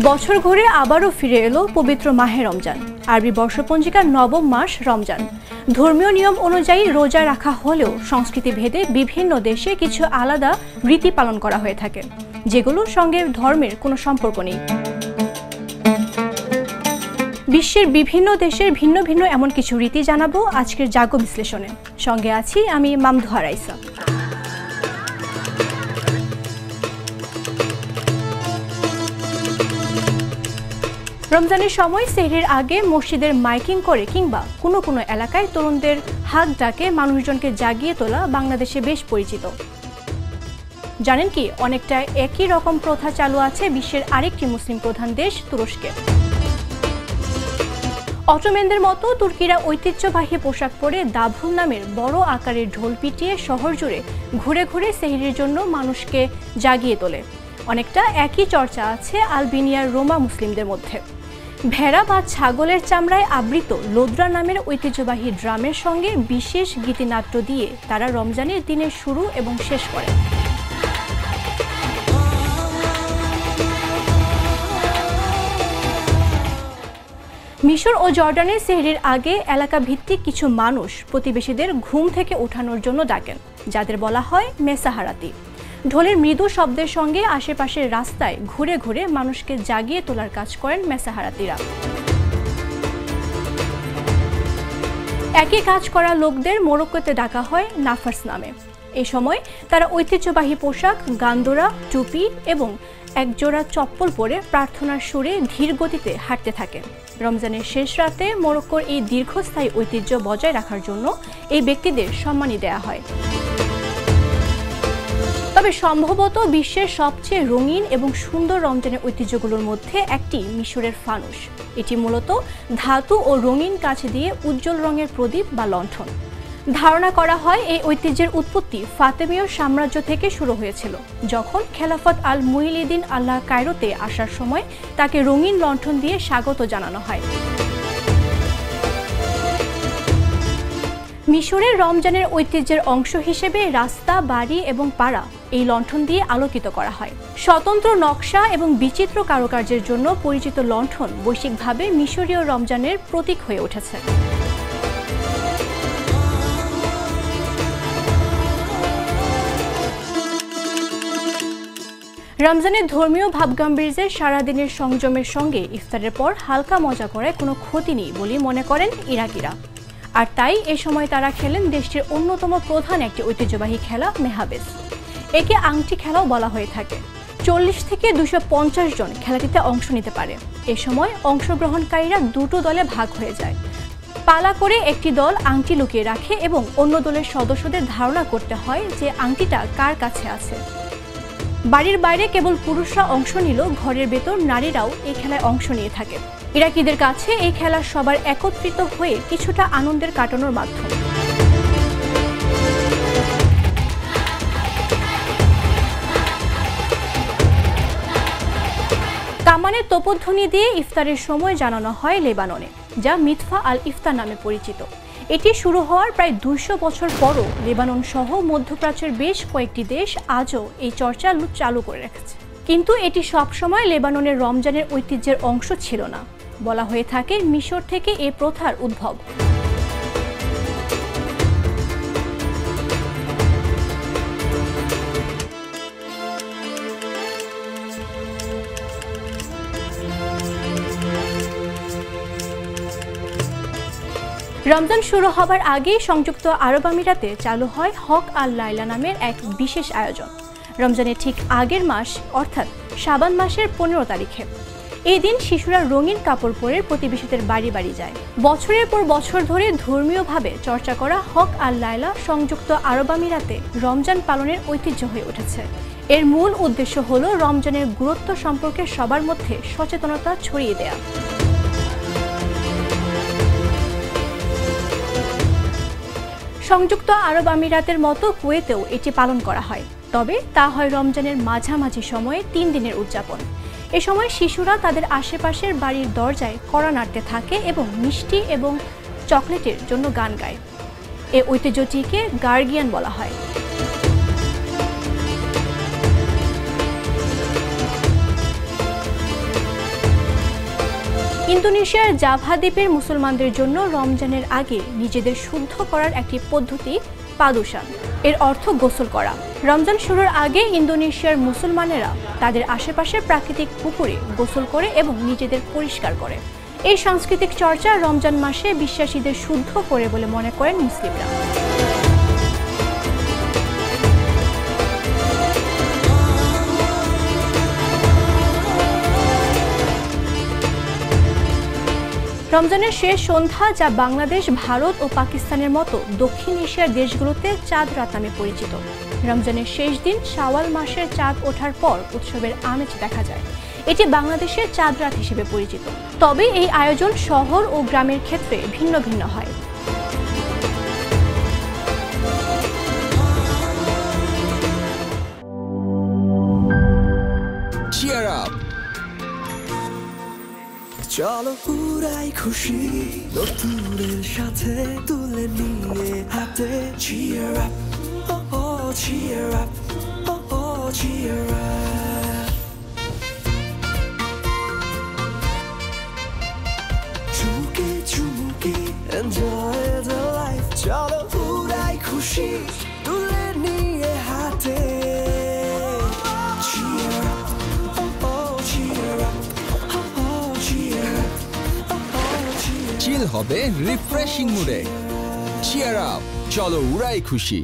বছর ঘুরে আবারও ফিরে এলো পবিত্র মাহে রমজান। আরবি বর্ষপঞ্জিকার নবম মাস রমজান। ধর্মীয় নিয়ম অনুযায়ী রোজা রাখা হলেও সংস্কৃতি ভেদে বিভিন্ন দেশে কিছু আলাদা রীতি পালন করা হয়ে থাকে, যেগুলোর সঙ্গে ধর্মের কোনো সম্পর্ক নেই। বিশ্বের বিভিন্ন দেশের ভিন্ন ভিন্ন এমন কিছু রীতি জানাবো আজকের জাগো বিশ্লেষণে। সঙ্গে আছি আমি মামদুহা রাইসা। রমজানের সময় সেহরির আগে মসজিদের মাইকিং করে কিংবা কোনো কোনো এলাকায় তরুণদের হাক ডাকে মানুষজনকে জাগিয়ে তোলা বাংলাদেশে বেশ পরিচিত। জানেন কি, অনেকটা একই রকম প্রথা চালু আছে বিশ্বের আরেকটি মুসলিম প্রধান দেশ তুরস্কে। অটোম্যানদের মতো তুর্কিরা ঐতিহ্যবাহী পোশাক পরে দাভুল নামের বড় আকারের ঢোল পিটিয়ে শহর জুড়ে ঘুরে ঘুরে সেহরির জন্য মানুষকে জাগিয়ে তোলে। অনেকটা একই চর্চা আছে আলবেনিয়ার রোমা মুসলিমদের মধ্যে। ভেড়া বা ছাগলের চামড়ায় আবৃত লোদ্রা নামের ঐতিহ্যবাহী ড্রামের সঙ্গে বিশেষ গীতিনাট্য দিয়ে তারা রমজানের দিনের শুরু এবং শেষ করে। মিশর ও জর্ডানের সেহরির আগে এলাকা ভিত্তিক কিছু মানুষ প্রতিবেশীদের ঘুম থেকে ওঠানোর জন্য ডাকেন, যাদের বলা হয় মেসাহারাতি। ঢোলের মৃদু শব্দের সঙ্গে আশেপাশের রাস্তায় ঘুরে ঘুরে মানুষকে জাগিয়ে তোলার কাজ করেন মেসাহারাতিরা। একই কাজ করা লোকদের মরক্কোতে ডাকা হয় নাফার্স নামে। এ সময় তারা ঐতিহ্যবাহী পোশাক, গান্দোরা, টুপি এবং একজোড়া চপ্পল পরে প্রার্থনার সুরে ধীর গতিতে হাঁটতে থাকে। রমজানের শেষ রাতে মরক্কোর এই দীর্ঘস্থায়ী ঐতিহ্য বজায় রাখার জন্য এই ব্যক্তিদের সম্মানী দেয়া হয়। তবে সম্ভবত বিশ্বের সবচেয়ে রঙিন এবং সুন্দর রমজানের ঐতিহ্যগুলোর মধ্যে একটি মিশরের ফানুস। এটি মূলত ধাতু ও রঙিন কাচ দিয়ে উজ্জ্বল রঙের প্রদীপ বা লণ্ঠন। ধারণা করা হয় এই ঐতিহ্যের উৎপত্তি ফাতেমীয় সাম্রাজ্য থেকে শুরু হয়েছিল, যখন খেলাফত আল মুইলিদিন আল্লাহ কায়রোতে আসার সময় তাকে রঙিন লণ্ঠন দিয়ে স্বাগত জানানো হয়। মিশরের রমজানের ঐতিহ্যের অংশ হিসেবে রাস্তা, বাড়ি এবং পাড়া এই লণ্ঠন দিয়ে আলোকিত করা হয়। স্বতন্ত্র নকশা এবং বিচিত্র কারুকার্যের জন্য পরিচিত লণ্ঠন বৈশ্বিকভাবে মিশরীয় রমজানের প্রতীক হয়ে উঠেছে। রমজানের ধর্মীয় ভাবগাম্ভীর্যের সারাদিনের সংযমের সঙ্গে ইফতারের পর হালকা মজা করায় কোনো ক্ষতি নেই বলে মনে করেন ইরাকিরা। আর তাই এ সময় তারা খেলেন দেশটির অন্যতম প্রধান একটি ঐতিহ্যবাহী খেলা মেহাবেস। একে আংটি খেলাও বলা হয়ে থাকে। 40 থেকে 250 জন খেলাটিতে অংশ নিতে পারে। এ সময় অংশগ্রহণকারীরা দুটো দলে ভাগ হয়ে যায়। পালা করে একটি দল আংটি লুকিয়ে রাখে এবং অন্য দলের সদস্যদের ধারণা করতে হয় যে আংটিটা কার কাছে আছে। বাড়ির বাইরে কেবল পুরুষরা অংশ নিল, ঘরের ভেতর নারীরাও এই খেলায় অংশ নিয়ে থাকে। ইরাকিদের কাছে এই খেলা সবার একত্রিত হয়ে কিছুটা আনন্দের কাটানোর মাধ্যম। কামানের তোপধ্বনি দিয়ে ইফতারের সময় জানানো হয় লেবাননে, যা মিতফা আল ইফতার নামে পরিচিত। এটি শুরু হওয়ার প্রায় 200 বছর পরও লেবানন সহ মধ্যপ্রাচ্যের বেশ কয়েকটি দেশ আজও এই চর্চা চালু করে রেখেছে। কিন্তু এটি সবসময় লেবাননের রমজানের ঐতিহ্যের অংশ ছিল না। বলা হয়ে থাকে মিশর থেকে এই প্রথার উদ্ভব। রমজান শুরু হবার আগেই সংযুক্ত আরব আমিরাতে চালু হয় হক আল লাইলা নামের এক বিশেষ আয়োজন। রমজানের ঠিক আগের মাস অর্থাৎ শাবান মাসের 15 তারিখে এই দিন শিশুরা রঙিন কাপড় পরে প্রতিবেশীদের বাড়ি বাড়ি যায়। বছরের পর বছর ধরে ধর্মীয়ভাবে চর্চা করা হক আল লাইলা সংযুক্ত আরব আমিরাতে রমজান পালনের ঐতিহ্য হয়ে উঠেছে। এর মূল উদ্দেশ্য হলো রমজানের গুরুত্ব সম্পর্কে সবার মধ্যে সচেতনতা ছড়িয়ে দেয়া। সংযুক্ত আরব আমিরাতের মতো কুয়েতেও এটি পালন করা হয়, তবে তা হয় রমজানের মাঝামাঝি সময়ে 3 দিনের উদযাপন। এ সময় শিশুরা তাদের আশেপাশের বাড়ির দরজায় কড়া নাড়তে থাকে এবং মিষ্টি এবং চকলেটের জন্য গান গায়। এই ঐতিহ্যটিকে গার্গিয়ান বলা হয়। ইন্দোনেশিয়ার জাভা দ্বীপের মুসলমানদের জন্য রমজানের আগে নিজেদের শুদ্ধ করার একটি পদ্ধতি পাদুসান। এর অর্থ গোসল করা। রমজান শুরুর আগে ইন্দোনেশিয়ার মুসলমানেরা তাদের আশেপাশের প্রাকৃতিক পুকুরে গোসল করে এবং নিজেদের পরিষ্কার করে। এই সাংস্কৃতিক চর্চা রমজান মাসে বিশ্বাসীদের শুদ্ধ করে বলে মনে করেন মুসলিমরা। রমজানের শেষ সন্ধ্যা, যা বাংলাদেশ, ভারত ও পাকিস্তানের মতো দক্ষিণ এশিয়ার দেশগুলোতে চাঁদ রাত নামে পরিচিত। রমজানের শেষ দিন শাওয়াল মাসের চাঁদ ওঠার পর উৎসবের আমেজ দেখা যায়। এটি বাংলাদেশের চাঁদ রাত হিসেবে পরিচিত। তবে এই আয়োজন শহর ও গ্রামের ক্ষেত্রে ভিন্ন ভিন্ন হয়। Cheer up! চলো পুরাই খুশি নতুনের সাথে তুলে নিয়ে হাতে cheer up, oh oh cheer up, oh oh cheer up. চুমুকে চুমুকে enjoy the life. চলো পুরাই খুশি তুলে নিয়ে হাতে cheer up, oh oh cheer up. চিল হবে রিফ্রেশিং মুডে। চিয়ার আপ, চলো উড়াই খুশি।